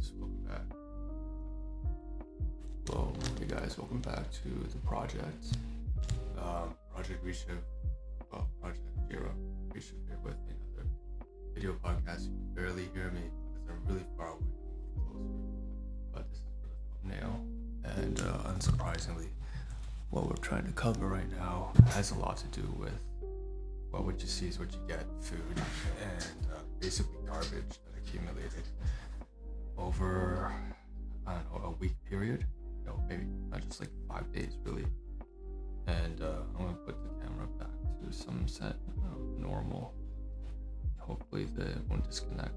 guys, welcome back. Well, hey guys, welcome back to the project. Project Project Jira. Risha here with another video podcast. You can barely hear me because I'm really far away, closer. But this is for the thumbnail, and unsurprisingly, what we're trying to cover right now has a lot to do with, well, what you see is what you get, food, and basically garbage that accumulated over, I don't know, a week period, maybe not just like 5 days really. And I'm gonna put the camera back to some set normal. Hopefully they won't disconnect.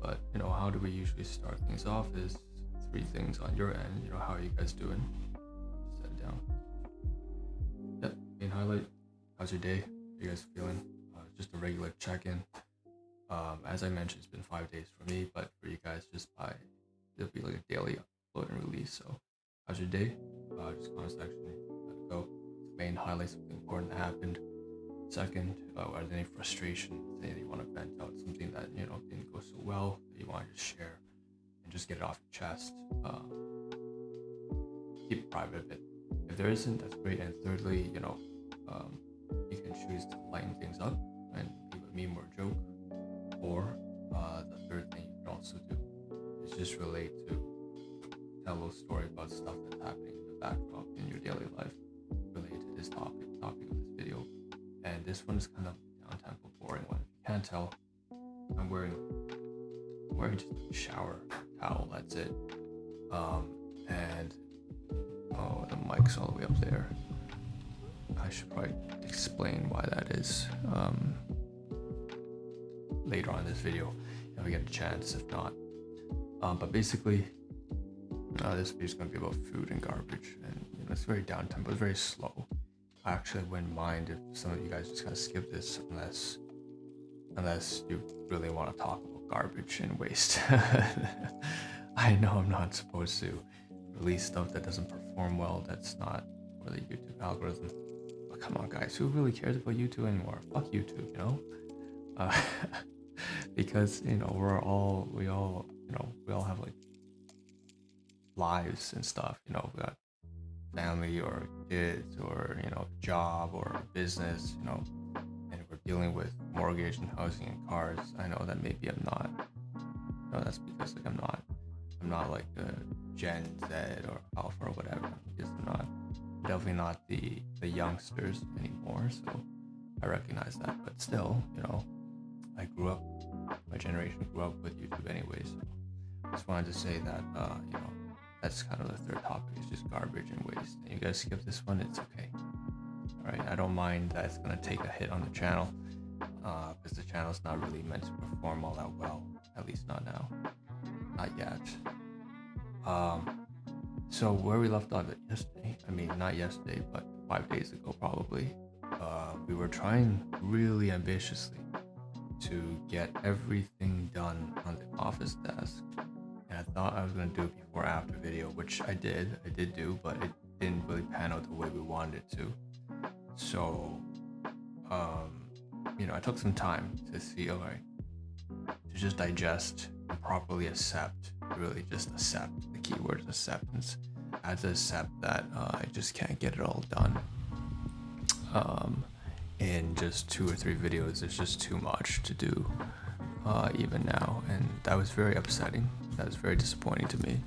But how do we usually start things off is 3 things on your end. How are you guys doing? Set it down. Yep, main highlight. How's your day? How you guys feeling? Just a regular check-in. As I mentioned, it's been 5 days for me, but for you guys, it'll be like a daily upload and release. So, how's your day? Just comment section. Let it go. Main highlights, something important that happened. Second, are there any frustrations? Anything you want to vent out? Something that didn't go so well that you want to just share and just get it off your chest. Keep it private a bit. If there isn't, that's great. And thirdly, you can choose to lighten things up and leave a meme or a joke. Or the third thing you can also do is just relate to, tell a little story about stuff that's happening in the backdrop in your daily life related to this topic of this video. And this one is kind of down tempo, boring one. If you can't tell, I'm wearing just a shower towel. That's it. And the mic's all the way up there. I should probably explain why that is later on in this video if we get a chance. If not, but basically this video is going to be about food and garbage, and it's very down tempo, it's very slow. I actually wouldn't mind if some of you guys just kind of skip this unless you really want to talk about garbage and waste. I know I'm not supposed to release stuff that doesn't perform well, that's not for the YouTube algorithm. But come on guys, who really cares about YouTube anymore? Fuck YouTube, because we all have like lives and stuff. We got family or kids or job or business, and we're dealing with mortgage and housing and cars. I know that maybe I'm not. That's because I'm not like a Gen Z or Alpha or whatever. Because I'm definitely not the youngsters anymore. So I recognize that, but still, my generation grew up with YouTube anyways. So I just wanted to say that, that's kind of the third topic, is just garbage and waste. And you guys skip this one, it's okay. All right, I don't mind that it's gonna take a hit on the channel, because the channel's not really meant to perform all that well, at least not now, not yet. So where we left off yesterday, not yesterday, but 5 days ago probably, we were trying really ambitiously to get everything done on the office desk. And I thought I was going to do it before after video, which I did do, but it didn't really pan out the way we wanted it to. So, I took some time to see, to just digest and properly accept, really just accept. The key word is acceptance. I had to accept that I just can't get it all done. In just 2 or 3 videos, there's just too much to do, even now, and that was very upsetting. That was very disappointing to me.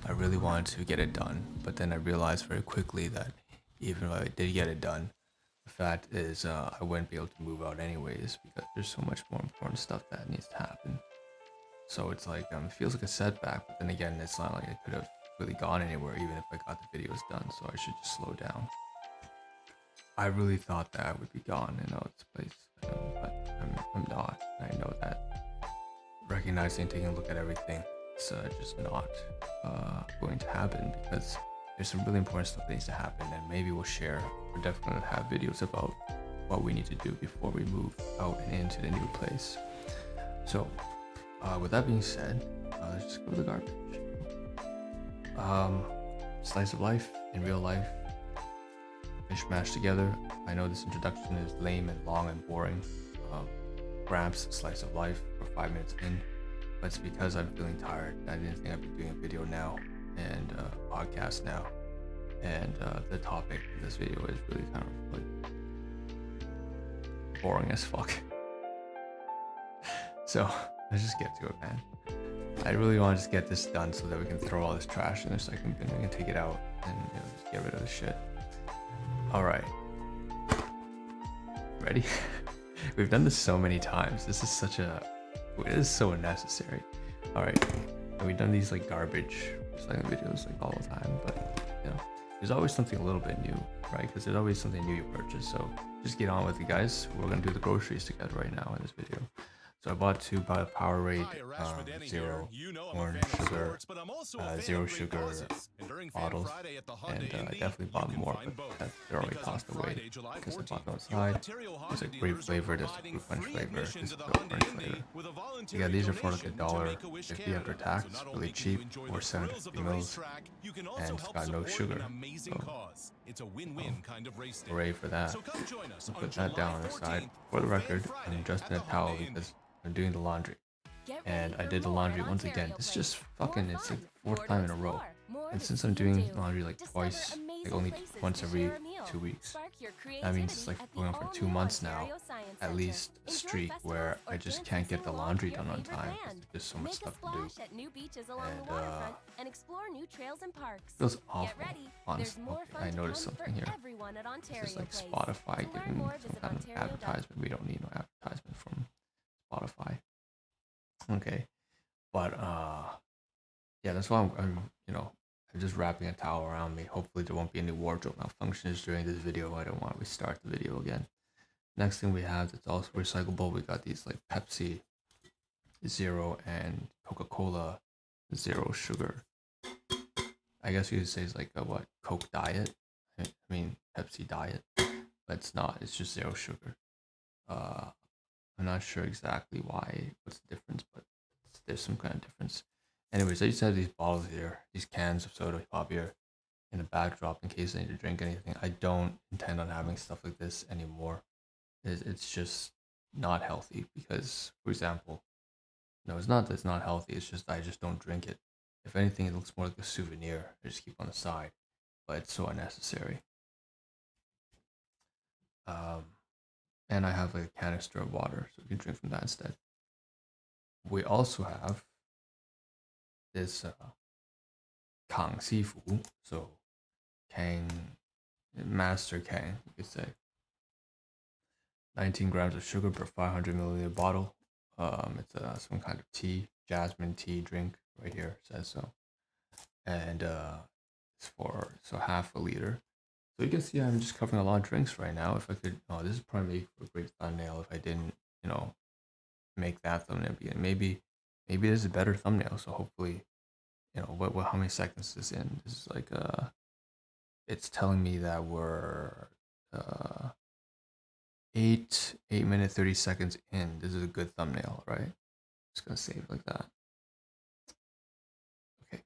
I really wanted to get it done, but then I realized very quickly that even if I did get it done, the fact is I wouldn't be able to move out anyways, because there's so much more important stuff that needs to happen. So it's like, it feels like a setback, but then again, it's not like I could have really gone anywhere even if I got the videos done, so I should just slow down. I really thought that I would be gone in this place, but I'm not. I know that. Recognizing, taking a look at everything, it's just not going to happen, because there's some really important stuff that needs to happen, and maybe we're definitely going to have videos about what we need to do before we move out and into the new place. So with that being said, let's just go to the garbage. Slice of life in real life, mishmashed together. I know this introduction is lame and long and boring. Gramps, slice of life, for 5 minutes in. but it's because I'm feeling tired. I didn't think I'd be doing a video now and a podcast now, and the topic of this video is really kind of like boring as fuck. So let's just get to it, man. I really want to just get this done so that we can throw all this trash in the second bin. We can take it out and just get rid of the shit. All right, ready? We've done this so many times. It is so unnecessary. All right, and we've done these like garbage recycling videos like all the time, but there's always something a little bit new, right? Because there's always something new you purchase. So just get on with it, guys. We're gonna do the groceries together right now in this video. So I bought 2 Powerade zero corn sugar, zero sugar bottles, and I definitely bought more, but they're already cost away because I bought them outside. There's a grape flavor, there's a fruit punch flavor, there's a fruit punch flavor. Yeah, these are for like $1.50 after tax, really cheap, or 750 mils, and it's got no sugar. So, hooray for that. I'll put that down on the side. For the record, I'm just in a towel because I'm doing the laundry, and I did the laundry once again. It's just fucking, it's like the 4th time in a row. And since I'm doing laundry like twice, like only once every 2 weeks, that means it's like going on for 2 months now, at least a streak where I just can't get the laundry done on time. There's so much stuff to do, and feels awful, honestly. Okay, I noticed something here. This is like Spotify giving some kind of advertisement. We don't need no advertisement from Spotify. Okay, but yeah, that's why I'm just wrapping a towel around me. Hopefully there won't be any wardrobe malfunctions during this video. I don't want to restart the video again. Next thing we have that's also recyclable, we got these like Pepsi Zero and Coca-Cola Zero Sugar. I guess you could say it's like a Coke Diet. I mean Pepsi Diet, but it's not. It's just zero sugar. I'm not sure exactly what's the difference, but there's some kind of difference. Anyways, I used to have these bottles here, these cans of soda pop here in the backdrop in case I need to drink anything. I don't intend on having stuff like this anymore. It's just not healthy because, for example, no, it's not that it's not healthy. It's just I just don't drink it. If anything, it looks more like a souvenir. I just keep on the side, but it's so unnecessary. And I have a canister of water, so we can drink from that instead. We also have this Kang Sifu, so Kang, Master Kang, you could say. 19 grams of sugar per 500 milliliter bottle. It's some kind of tea, jasmine tea drink right here, says so. And it's for half a liter. So you can see I'm just covering a lot of drinks right now. If I could, this is probably a great thumbnail if I didn't, make that thumbnail. Maybe this is a better thumbnail. So hopefully, how many seconds is this in? This is like it's telling me that we're 8 minutes 30 seconds in. This is a good thumbnail, right? Just gonna save it like that. Okay.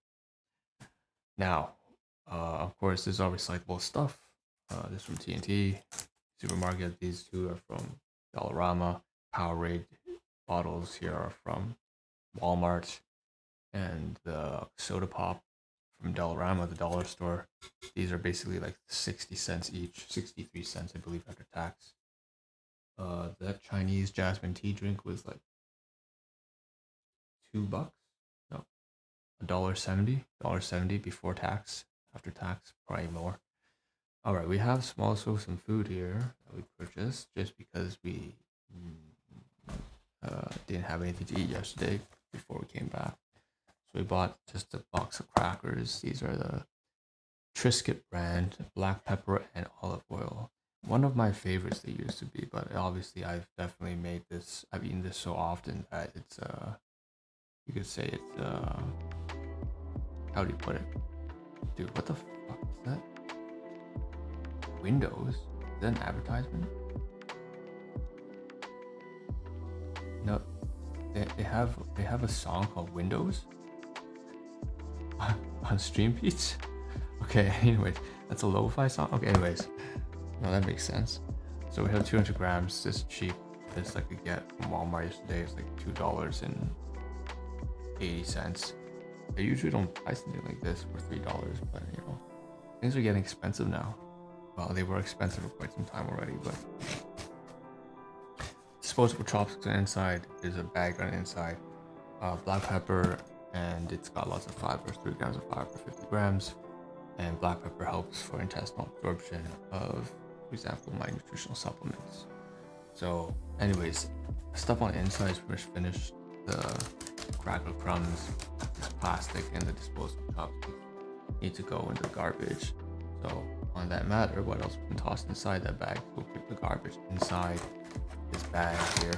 Now, of course, this is all recyclable stuff. This is from TNT Supermarket. These two are from Dollarama. Powerade bottles here are from Walmart, and the soda pop from Dollarama, the dollar store. These are basically like 60 cents each, 63 cents, I believe, after tax. That Chinese jasmine tea drink was like $2. No, $1.70 before tax. After tax, probably more. All right, we have also some food here that we purchased just because we didn't have anything to eat yesterday before we came back. So we bought just a box of crackers. These are the Triscuit brand, black pepper and olive oil. One of my favorites they used to be, but obviously I've definitely I've eaten this so often that it's you could say it's how do you put it? Dude, what the fuck is that? Windows? Is that an advertisement? No, they have a song called Windows on Stream Beats. Okay, anyways, that's a lo-fi song. Okay, anyways, no, that makes sense. So we have 200 grams. This is cheap. This I could get from Walmart yesterday. It's like $2 and 80 cents. I usually don't buy something like this for $3, but you know, things are getting expensive now. Well, they were expensive for quite some time already, but disposable chopsticks on the inside. There's a bag on the inside. Black pepper, and it's got lots of fiber, 3 grams of fiber, 50 grams. And black pepper helps for intestinal absorption of, for example, my nutritional supplements. So anyways, stuff on the inside is pretty much finished. The cracker crumbs, this plastic, and the disposable chopsticks need to go in the garbage. So on that matter, what else we can toss inside that bag? We'll keep the garbage inside this bag here.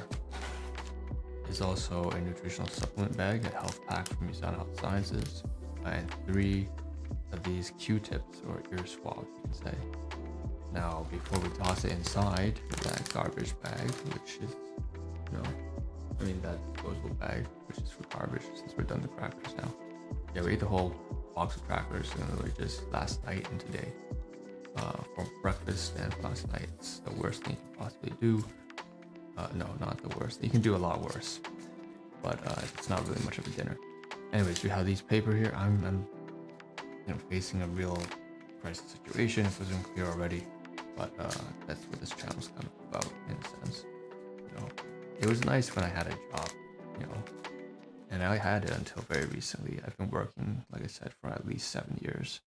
Is also a nutritional supplement bag, a health pack from Museum Health Sciences, and 3 of these Q-tips or ear swabs, you can say. Now, before we toss it inside that garbage bag, which is, you know, I mean that disposable bag, which is for garbage, since we're done the crackers now. Yeah, we ate the whole box of crackers literally just last night and today. For breakfast and last night. It's the worst thing you can possibly do. No, not the worst. You can do a lot worse, but it's not really much of a dinner. Anyways, we have these paper here. I'm you know, facing a real crisis situation. It wasn't clear already, but that's what this channel's kind of about in a sense. You know, it was nice when I had a job, you know, and I had it until very recently. I've been working, like I said, for at least 7 years,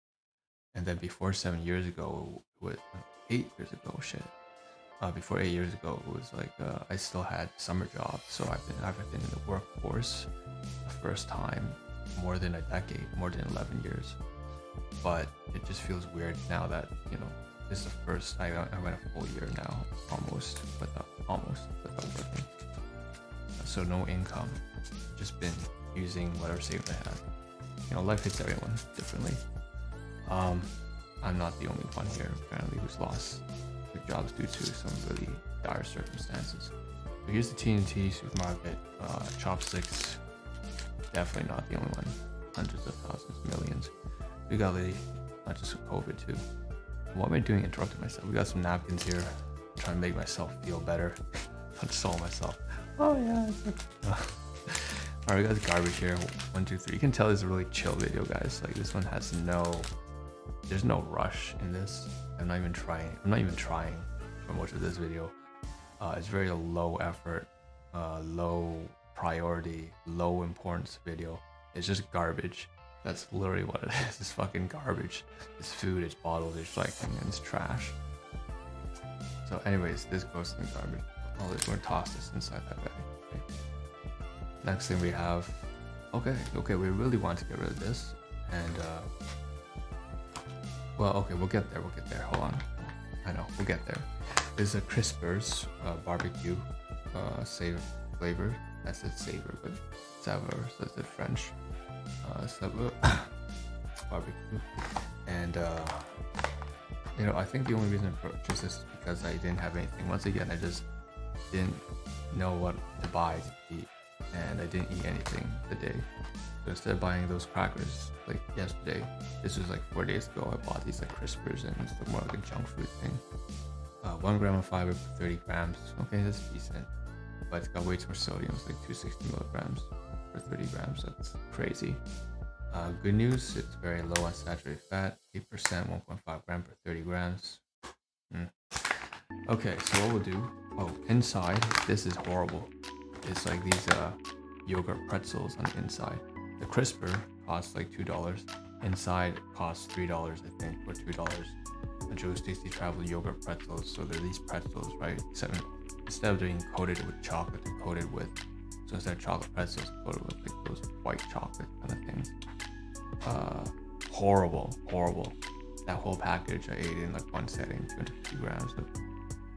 and then before 7 years ago, it was 8 years ago. Shit. Before 8 years ago, it was like I still had summer jobs, so I've been in the workforce the first time more than a decade, more than 11 years. But it just feels weird now that, you know, this is the first I went a full year now, almost without working. So no income, just been using whatever savings I had. You know, life hits everyone differently. I'm not the only one here apparently who's lost their jobs due to some really dire circumstances. So here's the TNT supermarket, chopsticks, definitely not the only one, hundreds of thousands, millions. We got not just with COVID too. What am I doing interrupting myself? We got some napkins here, trying to make myself feel better, console myself. Oh yeah. Alright, we got the garbage here, 1, 2, 3. You can tell this is a really chill video, guys. Like this one has there's no rush in this. I'm not even trying for much of this video. It's very low effort, low priority, low importance video. It's just garbage. That's literally what it is. It's fucking garbage. It's food, it's bottles, it's recycling, and it's trash. So anyways, this goes in the garbage. Oh, we're gonna toss this inside that bag. Okay. Next thing we have, okay, we really want to get rid of this. And well, okay, we'll get there, hold on. I know, we'll get there. This is a Crispers barbecue savor flavor. That's it, savor, but savor, so that's it French. Barbecue, and you know, I think the only reason I purchased this is because I didn't have anything. Once again, I just didn't know what to buy to eat, and I didn't eat anything the day. So instead of buying those crackers like yesterday, this was like 4 days ago, I bought these like Crispers, and it's more like a junk food thing. 1 gram of fiber per 30 grams. Okay, that's decent, but it's got way too much sodium. It's like 260 milligrams per 30 grams. That's crazy. Good news, it's very low on saturated fat, 8%, 1.5 gram per 30 grams. Okay, so what we'll do, inside, this is horrible. It's like these yogurt pretzels on the inside. The crisper costs like $2. Inside it costs $3, I think, or $2. And Joe's Tasty Travel yogurt pretzels, so they're these pretzels, right? Except instead of being coated with chocolate, they're coated with, so instead of chocolate pretzels, coated with like those white chocolate kind of things. Horrible. That whole package I ate in like one setting, 250 grams. It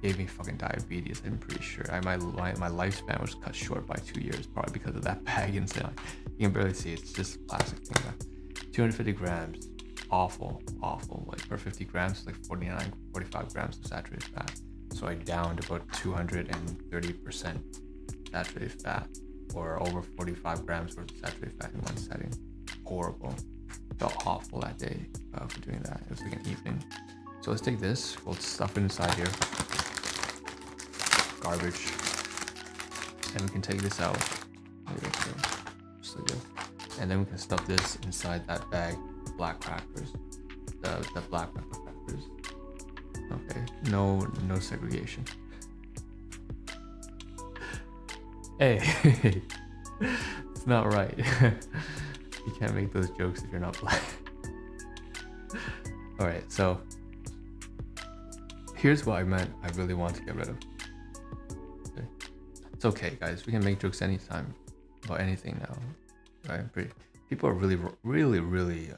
gave me fucking diabetes, I'm pretty sure. My lifespan was cut short by 2 years, probably because of that bag inside. You can barely see, it's just a plastic thing. 250 grams, awful. Like per 50 grams, like 45 grams of saturated fat. So I downed about 230% saturated fat, or over 45 grams worth of saturated fat in one setting. Horrible. Felt awful that day for doing that. It was like an evening. So let's take this, we'll stuff it inside here. Garbage. And we can take this out. Just like this. and then we can stuff this inside that bag, black crackers, the black pepper crackers. Okay, no segregation. Hey, it's not right. You can't make those jokes if you're not black. All right, so here's what I meant. I really want to get rid of. Okay. It's okay, guys. We can make jokes anytime about anything now. Right? People are really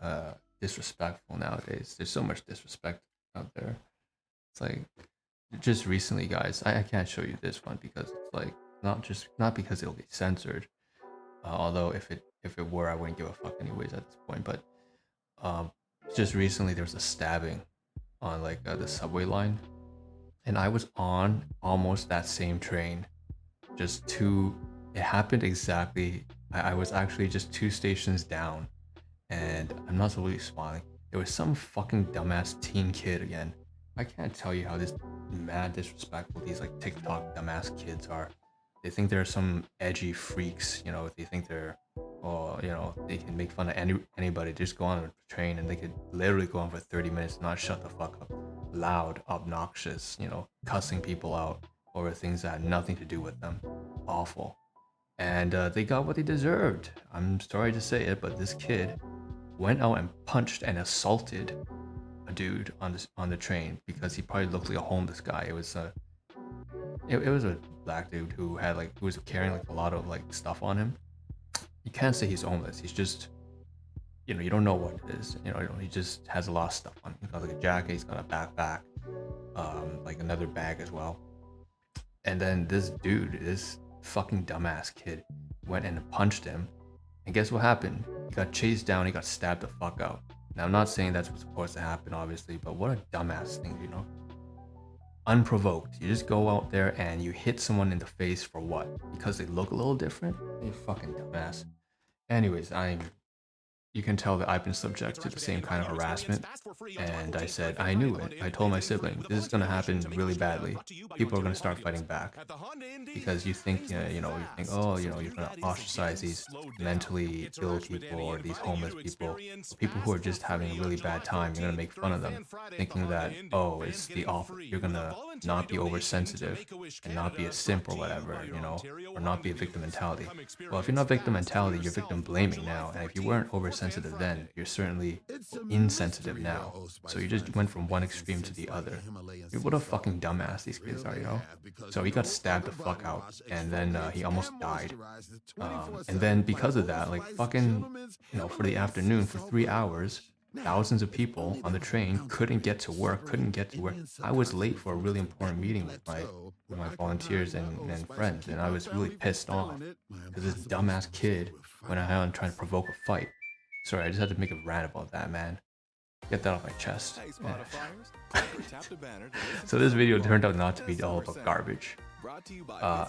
disrespectful nowadays. There's so much disrespect out there. It's like just recently, guys. I can't show you this one because it's like not because it'll be censored. Although if it were, I wouldn't give a fuck anyways at this point. But just recently there was a stabbing on like the subway line, and I was on almost that same train. It happened exactly. I was actually just 2 stations down, and I'm not really smiling. There was some fucking dumbass teen kid again. I can't tell you how mad disrespectful these like TikTok dumbass kids are. They think they're some edgy freaks, you know. They think they're, they can make fun of anybody. Just go on a train and they could literally go on for 30 minutes, not shut the fuck up, loud, obnoxious, cussing people out over things that had nothing to do with them. Awful. And they got what they deserved. I'm sorry to say it, but this kid went out and punched and assaulted a dude on the train because he probably looked like a homeless guy. It was a black dude who was carrying like a lot of like stuff on him. You can't say he's homeless. He's just, you don't know what it is. He just has a lot of stuff on him. He's got like a jacket. He's got a backpack, like another bag as well. And then this fucking dumbass kid went and punched him. And guess what happened? He got chased down. He got stabbed the fuck out. Now, I'm not saying that's what's supposed to happen, obviously, but what a dumbass thing, Unprovoked. You just go out there and you hit someone in the face for what? Because they look a little different? You fucking dumbass. Anyways, you can tell that I've been subject to the same kind of harassment, and I said, I knew it. I told my sibling, this is going to happen really badly. People are going to start fighting back. Because you think, you're going to ostracize these mentally ill people or these homeless people, people who are just having a really bad time. You're going to make fun of them, thinking that, it's the opposite. You're going to not be oversensitive and not be a simp or whatever, or not be a victim mentality. Well, if you're not victim mentality, you're victim blaming now. And if you weren't oversensitive then, you're certainly insensitive now. So you just went from one extreme to the other. What a fucking dumbass these kids are, So he got stabbed the fuck out, and then he almost died. And then because of that, like fucking, for the afternoon, for 3 hours, thousands of people on the train couldn't get to work. I was late for a really important meeting with my volunteers and friends, and I was really pissed off because this dumbass kid went ahead and tried to provoke a fight. Sorry, I just had to make a rant about that, man. Get that off my chest. Yeah. So this video turned out not to be all about garbage.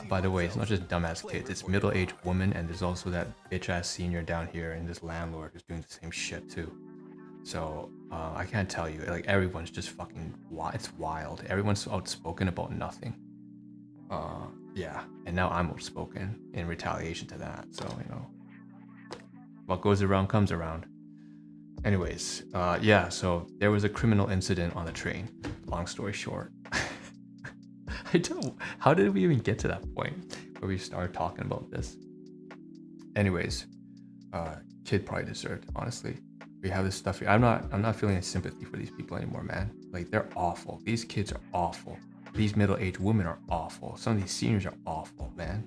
By the way, it's not just dumbass kids, it's middle-aged women, and there's also that bitch-ass senior down here and this landlord who's doing the same shit too. So I can't tell you, like everyone's just fucking it's wild. Everyone's outspoken about nothing. Yeah, and now I'm outspoken in retaliation to that. So what goes around comes around. Anyways, yeah, so there was a criminal incident on the train. Long story short. How did we even get to that point where we started talking about this? Anyways, kid probably deserved, honestly. We have this stuff here. I'm not feeling any sympathy for these people anymore, man. Like, they're awful. These kids are awful. These middle-aged women are awful. Some of these seniors are awful, man.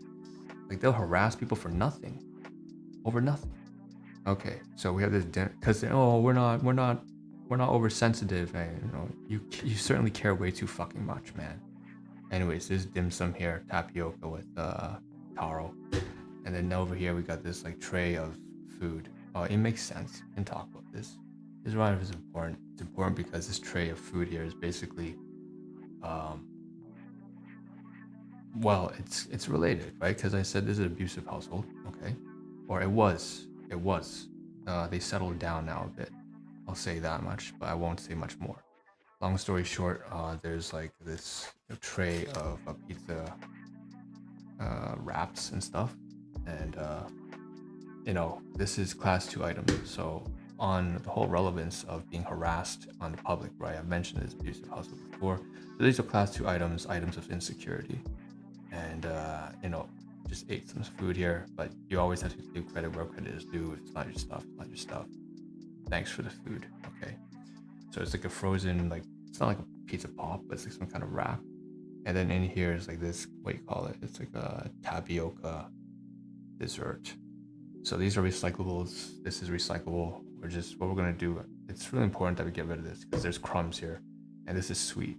Like, they'll harass people for nothing. Over nothing. Okay, so we have this dinner because we're not oversensitive, and you certainly care way too fucking much, man. Anyways, there's dim sum here, tapioca with taro, and then over here we got this like tray of food. It makes sense. We can talk about this. This is why it's important. It's important because this tray of food here is basically, well, it's related, right? Because I said this is an abusive household, okay, or it was. They settled down now a bit. I'll say that much, but I won't say much more. Long story short, there's like this tray of pizza wraps and stuff, and this is class 2 items. So on the whole relevance of being harassed on the public, right? I've mentioned this abusive hustle before. So these are class 2 items of insecurity. And, just ate some food here, but you always have to give credit where credit is due. If it's not your stuff, it's not your stuff. Thanks for the food. Okay. So it's like a frozen, like, it's not like a pizza pop, but it's like some kind of wrap. And then in here is like this, what do you call it? It's like a tapioca dessert. So these are recyclables. This is recyclable. What we're gonna do, it's really important that we get rid of this because there's crumbs here and this is sweet.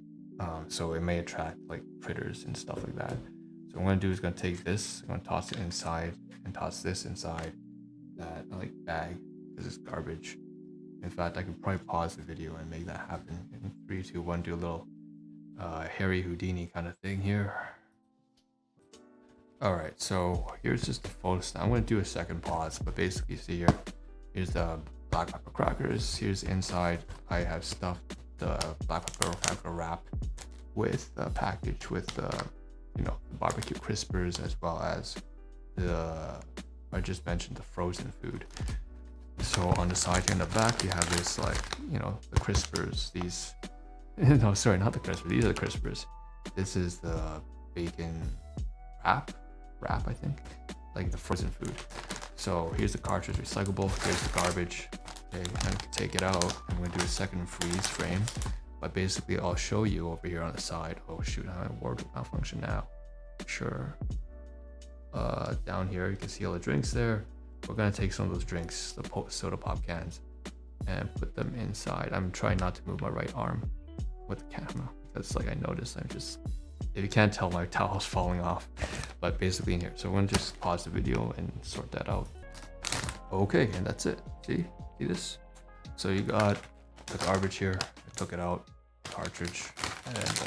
So it may attract like critters and stuff like that. So what I'm gonna do is gonna take this, I'm gonna toss it inside and toss this inside that like bag because it's garbage. In fact, I could probably pause the video and make that happen in 3, 2, 1, do a little Harry Houdini kind of thing here. All right, so here's just the photo snap. I'm gonna do a second pause, but basically see here, here's the black pepper crackers. Here's inside, I have stuffed the black pepper cracker wrap with a package with the barbecue crispers, as well as I just mentioned the frozen food. So on the side here in the back, you have this the crispers. These, no, sorry, not the crispers. These are the crispers. This is the bacon wrap, I think, like the frozen food. So here's the cartridge recyclable. Here's the garbage. Okay, I'm gonna take it out. I'm gonna do a second freeze frame. But basically, I'll show you over here on the side. Oh shoot, my word will malfunction now. Sure. Down here, you can see all the drinks there. We're gonna take some of those drinks, the soda pop cans, and put them inside. I'm trying not to move my right arm with the camera because, like, I noticed if you can't tell, my towel's falling off. But basically in here, so we're gonna just pause the video and sort that out. Okay, and that's it. See this? So you got the garbage here. I took it out, cartridge, and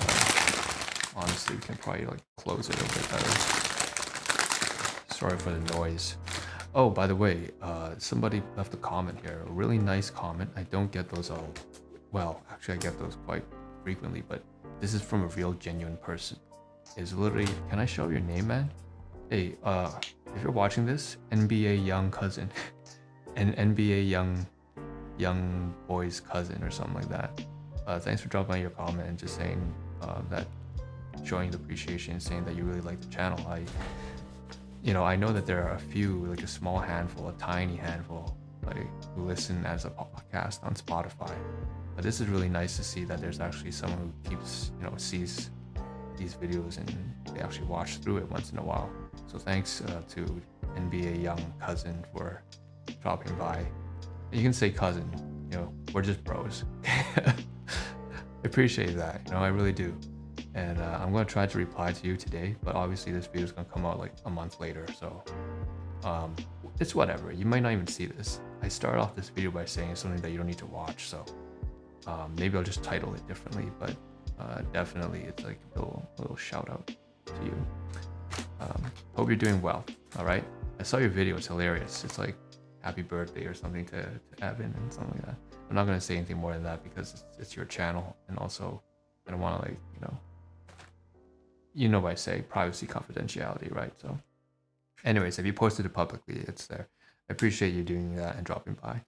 honestly, we can probably like close it a bit better. Sorry for the noise. Oh, by the way, somebody left a comment here, a really nice comment. I don't get those actually I get those quite frequently, but this is from a real genuine person. It's literally, can I show your name, man? Hey, if you're watching this, NBA young cousin, and NBA young boy's cousin or something like that. Thanks for dropping by your comment and just saying that, showing the appreciation, saying that you really like the channel. I know that there are a few, like a small handful, a tiny handful, like who listen as a podcast on Spotify. But this is really nice to see that there's actually someone who keeps, sees these videos and they actually watch through it once in a while. So thanks to NBA young cousin for dropping by. You can say cousin, we're just bros. I appreciate that, I really do. And I'm going to try to reply to you today, but obviously this video is going to come out like a month later, so it's whatever. You might not even see this. I started off this video by saying something that you don't need to watch, so maybe I'll just title it differently, but definitely it's like a little shout out to you. Hope you're doing well. All right, I saw your video. It's hilarious. It's like happy birthday or something to Evan and something like that. I'm not going to say anything more than that because it's your channel, and also I don't want to what I say, privacy, confidentiality, right? So anyways, if you posted it publicly, it's there. I appreciate you doing that and dropping by.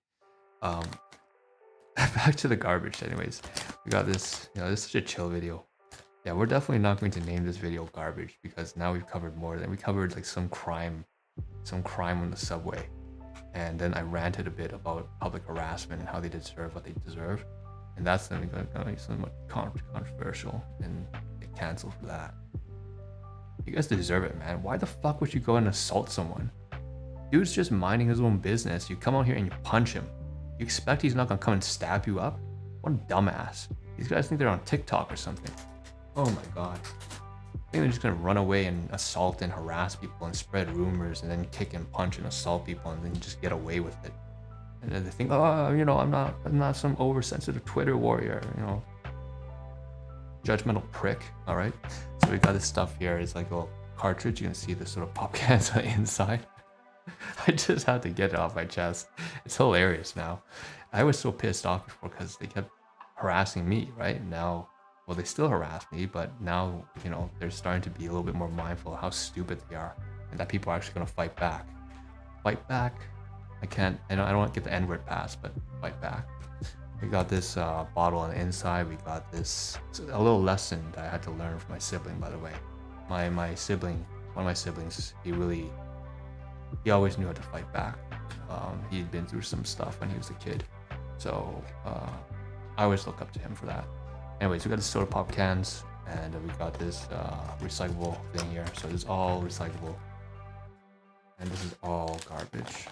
Back to the garbage. Anyways, we got this, this is such a chill video. Yeah, we're definitely not going to name this video garbage because now we've covered more than we covered, like some crime on the subway. And then I ranted a bit about public harassment and how they deserve what they deserve. And that's going to be somewhat controversial and get canceled for that. You guys deserve it, man. Why the fuck would you go and assault someone? Dude's just minding his own business. You come out here and you punch him. You expect he's not gonna come and stab you up? What a dumbass. These guys think they're on TikTok or something. Oh my god. I think they're just gonna run away and assault and harass people and spread rumors and then kick and punch and assault people and then just get away with it. And then they think, I'm not some oversensitive Twitter warrior, judgmental prick. All right, so we got this stuff here. It's like a little cartridge. You can see this little pop cans on the inside. I just had to get it off my chest. It's hilarious now. I was so pissed off before because they kept harassing me, right? Now, well, they still harass me, but now, they're starting to be a little bit more mindful of how stupid they are and that people are actually going to fight back. Fight back? I don't want to get the N-word pass, but fight back. We got this bottle on the inside. We got this a little lesson that I had to learn from my sibling, by the way. My sibling, one of my siblings, he always knew how to fight back. He'd been through some stuff when he was a kid, so I always look up to him for that. Anyways, we got the soda pop cans, and we got this recyclable thing here. So this is all recyclable, and this is all garbage.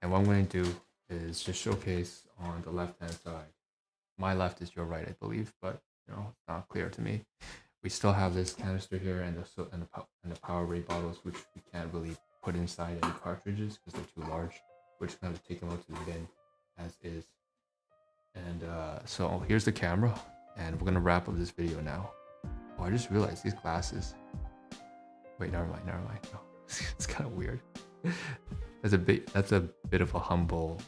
And what I'm going to do is just showcase on the left-hand side. My left is your right, I believe, but you know, it's not clear to me. We still have this canister here and the Powerade bottles, which we can't really put inside any cartridges because they're too large. We're just going to take them out to the bin as is. And so here's the camera, and we're going to wrap up this video now. Oh, I just realized these glasses. Wait, never mind. No, it's kind of weird. That's a bit of a humble.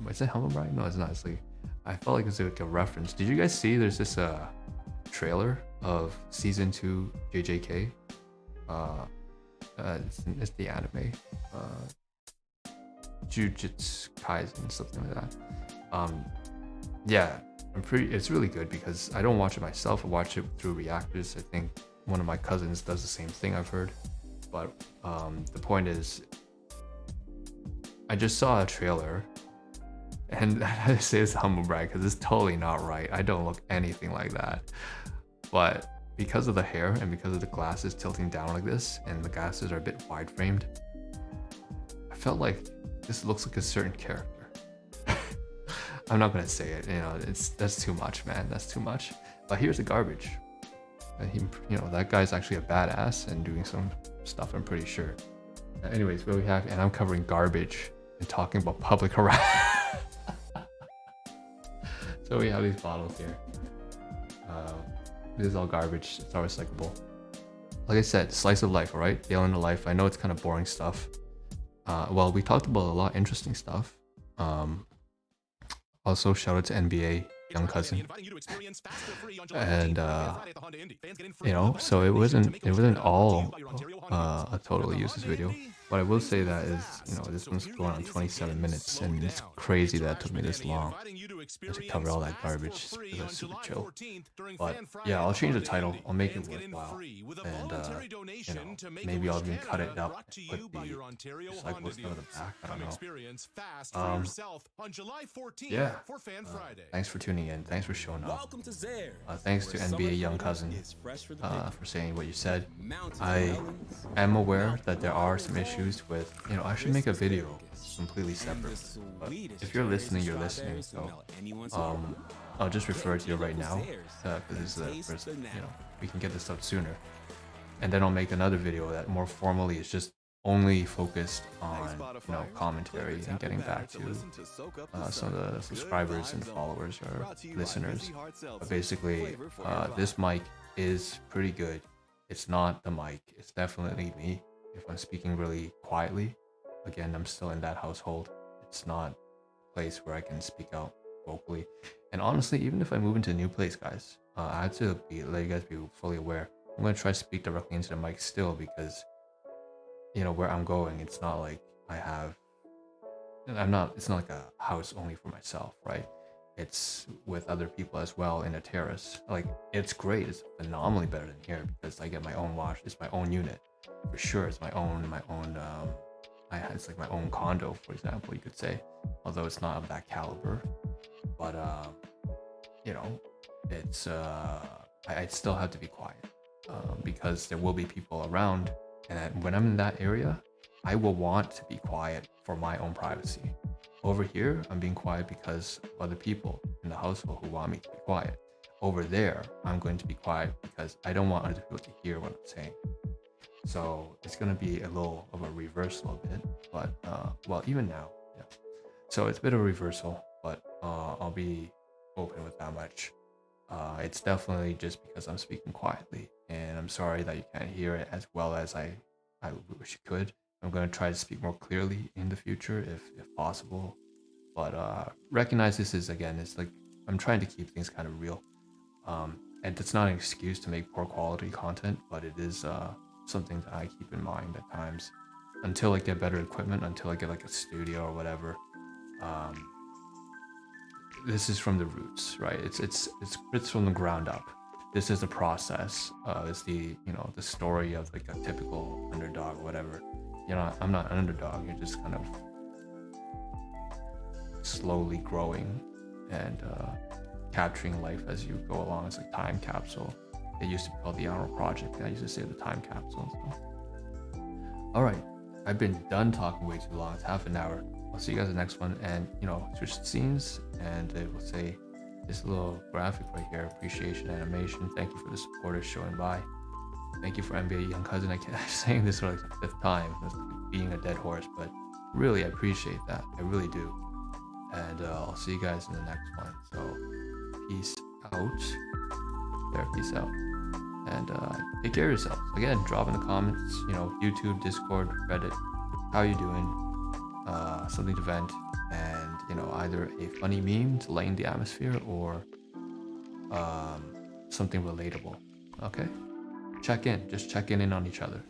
Is it humble brag? No, it's not. It's like, I felt like it's like a reference. Did you guys see? There's this trailer of season 2 JJK. It's the anime. Jujutsu Kaisen, something like that. Yeah, it's really good because I don't watch it myself. I watch it through reactors. I think one of my cousins does the same thing, I've heard. But the point is, I just saw a trailer, and I say it's humble brag because it's totally not right. I don't look anything like that. But because of the hair and because of the glasses tilting down like this, and the glasses are a bit wide framed, I felt like this looks like a certain character. I'm not gonna say it, you know, that's too much, man. That's too much. But here's the garbage. That guy's actually a badass and doing some stuff, I'm pretty sure. Anyways, what we have, and I'm covering garbage and talking about public harassment. So we have these bottles here. This is all garbage. It's all recyclable. Like I said, slice of life, all right? Day in the life. I know it's kind of boring stuff. Well, we talked about a lot of interesting stuff. Also, shout out to NBA young cousin. And so it wasn't all a totally useless video. What I will say that is, this one's going on 27 minutes, and it's crazy that it took me this long to cover all that garbage because I was super chill. But yeah, I'll change the title. I'll make it worthwhile, and maybe I'll even cut it up and put the recyclable stuff in the back. I don't know. Yeah. Thanks for tuning in. Thanks for showing up. Thanks to NBA young cousin for saying what you said. I am aware that there are some issues with, I should make a video completely separate. But if you're listening, you're listening. So I'll just refer to you right now because this is the first, we can get this out sooner. And then I'll make another video that more formally is just only focused on commentary and getting back to some of the subscribers and followers or listeners. But basically, this mic is pretty good. It's not the mic. It's definitely me. If I'm speaking really quietly, again, I'm still in that household. It's not a place where I can speak out vocally. And honestly, even if I move into a new place, guys, I have to let you guys be fully aware. I'm going to try to speak directly into the mic still because where I'm going, it's not like it's not like a house only for myself, right? It's with other people as well in a terrace. Like, it's great. It's phenomenally better than here because I get my own wash. It's my own unit. For sure, it's my own, it's like my own condo, for example, you could say, although it's not of that caliber. But, it's, I still have to be quiet because there will be people around. And when I'm in that area, I will want to be quiet for my own privacy. Over here, I'm being quiet because of other people in the household who want me to be quiet. Over there, I'm going to be quiet because I don't want other people to hear what I'm saying. So it's going to be a little of a reversal a bit, but even now, yeah. So it's a bit of a reversal, but I'll be open with that much. It's definitely just because I'm speaking quietly, and I'm sorry that you can't hear it as well as I wish you could. I'm going to try to speak more clearly in the future if possible, but recognize this is, again, it's like I'm trying to keep things kind of real, and it's not an excuse to make poor quality content, but it is something that I keep in mind at times. until I get better equipment, until I get like a studio or whatever. Um, this is from the roots, right? It's from the ground up. This is the process. It's the the story of like a typical underdog or whatever. I'm not an underdog. You're just kind of slowly growing and capturing life as you go along. It's like time capsule. It used to be called the Hour Project. I used to say the time capsule and stuff. All right, I've been done talking way too long. It's half an hour. I'll see you guys in the next one, and switch scenes, and it will say this little graphic right here: appreciation animation. Thank you for the supporters showing by. Thank you for NBA Young Cousin. I keep saying this for like the fifth time. It's like being a dead horse, but really I appreciate that. I really do. And I'll see you guys in the next one. So peace out. There, peace out. And take care of yourselves. Again, drop in the comments, YouTube, Discord, Reddit, how you doing? Something to vent, and either a funny meme to lighten the atmosphere or something relatable. Okay? Check in. Just checking in on each other.